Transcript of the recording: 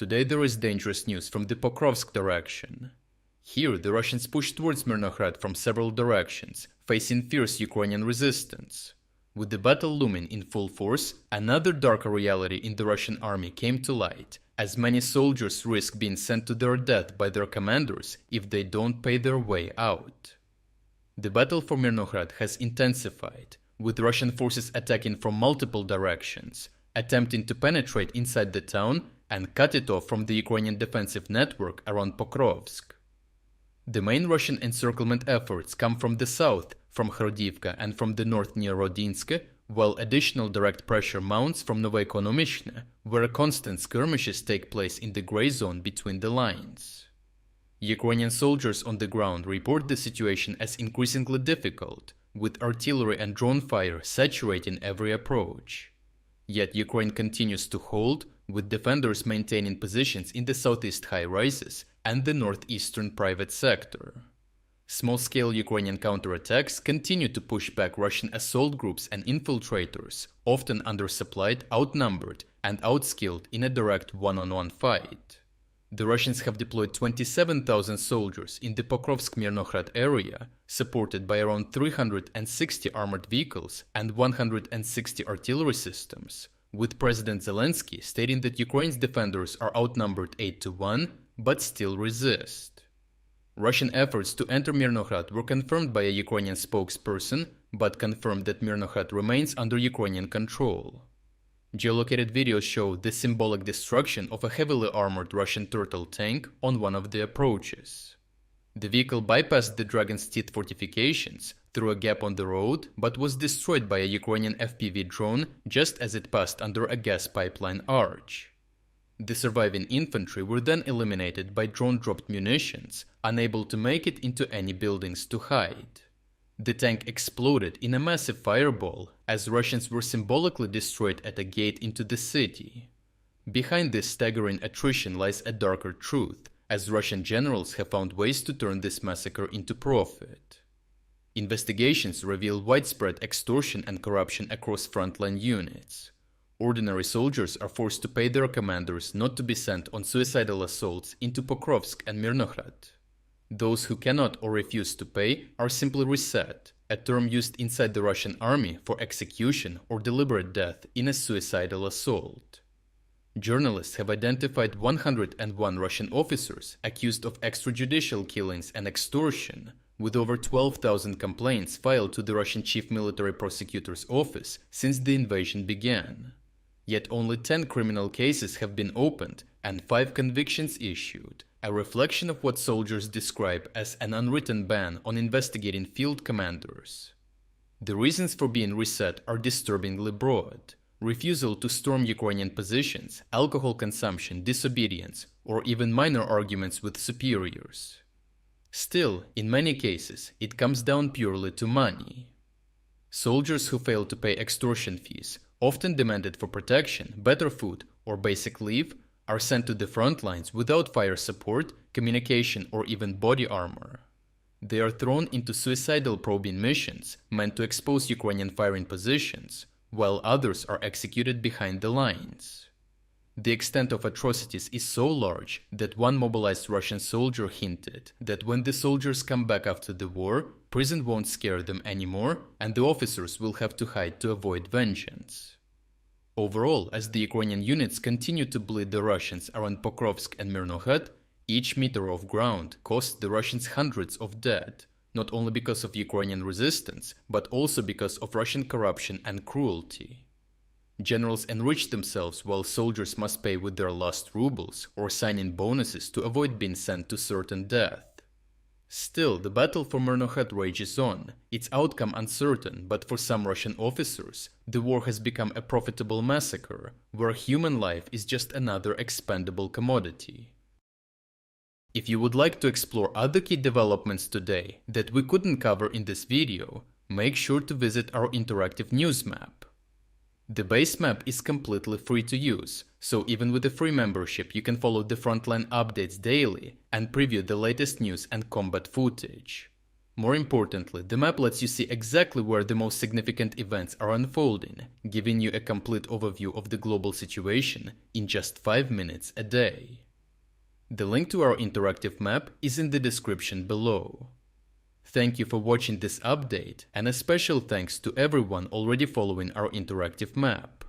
Today there is dangerous news from the Pokrovsk direction. Here the Russians push towards Mirnohrad from several directions, facing fierce Ukrainian resistance. With the battle looming in full force, another darker reality in the Russian army came to light, as many soldiers risk being sent to their death by their commanders if they don't pay their way out. The battle for Mirnohrad has intensified, with Russian forces attacking from multiple directions, attempting to penetrate inside the town and cut it off from the Ukrainian defensive network around Pokrovsk. The main Russian encirclement efforts come from the south, from Khordivka, and from the north near Rodinsk, while additional direct pressure mounts from Novoekonomishne, where constant skirmishes take place in the gray zone between the lines. Ukrainian soldiers on the ground report the situation as increasingly difficult, with artillery and drone fire saturating every approach. Yet Ukraine continues to hold, with defenders maintaining positions in the southeast high-rises and the northeastern private sector. Small-scale Ukrainian counterattacks continue to push back Russian assault groups and infiltrators, often undersupplied, outnumbered, and outskilled in a direct one-on-one fight. The Russians have deployed 27,000 soldiers in the Pokrovsk-Mirnohrad area, supported by around 360 armored vehicles and 160 artillery systems, with President Zelensky stating that Ukraine's defenders are outnumbered 8-1, but still resist. Russian efforts to enter Mirnohrad were confirmed by a Ukrainian spokesperson, but confirmed that Mirnohrad remains under Ukrainian control. Geolocated videos show the symbolic destruction of a heavily armored Russian Turtle tank on one of the approaches. The vehicle bypassed the Dragon's Teeth fortifications through a gap on the road, but was destroyed by a Ukrainian FPV drone just as it passed under a gas pipeline arch. The surviving infantry were then eliminated by drone-dropped munitions, unable to make it into any buildings to hide. The tank exploded in a massive fireball, as Russians were symbolically destroyed at a gate into the city. Behind this staggering attrition lies a darker truth, as Russian generals have found ways to turn this massacre into profit. Investigations reveal widespread extortion and corruption across frontline units. Ordinary soldiers are forced to pay their commanders not to be sent on suicidal assaults into Pokrovsk and Mirnohrad. Those who cannot or refuse to pay are simply reset, a term used inside the Russian army for execution or deliberate death in a suicidal assault. Journalists have identified 101 Russian officers accused of extrajudicial killings and extortion, with over 12,000 complaints filed to the Russian Chief Military Prosecutor's Office since the invasion began. Yet only 10 criminal cases have been opened and 5 convictions issued, a reflection of what soldiers describe as an unwritten ban on investigating field commanders. The reasons for being reset are disturbingly broad: refusal to storm Ukrainian positions, alcohol consumption, disobedience, or even minor arguments with superiors. Still, in many cases, it comes down purely to money. Soldiers who fail to pay extortion fees, often demanded for protection, better food, or basic leave, are sent to the front lines without fire support, communication, or even body armor. They are thrown into suicidal probing missions meant to expose Ukrainian firing positions, while others are executed behind the lines. The extent of atrocities is so large that one mobilized Russian soldier hinted that when the soldiers come back after the war, prison won't scare them anymore, and the officers will have to hide to avoid vengeance. Overall, as the Ukrainian units continue to bleed the Russians around Pokrovsk and Mirnohrad, each meter of ground costs the Russians hundreds of dead, not only because of Ukrainian resistance, but also because of Russian corruption and cruelty. Generals enrich themselves while soldiers must pay with their last rubles or sign in bonuses to avoid being sent to certain death. Still, the battle for Mirnohrad rages on, its outcome uncertain, but for some Russian officers, the war has become a profitable massacre, where human life is just another expendable commodity. If you would like to explore other key developments today that we couldn't cover in this video, make sure to visit our interactive news map. The base map is completely free to use, so even with a free membership you can follow the frontline updates daily and preview the latest news and combat footage. More importantly, the map lets you see exactly where the most significant events are unfolding, giving you a complete overview of the global situation in just 5 minutes a day. The link to our interactive map is in the description below. Thank you for watching this update, and a special thanks to everyone already following our interactive map.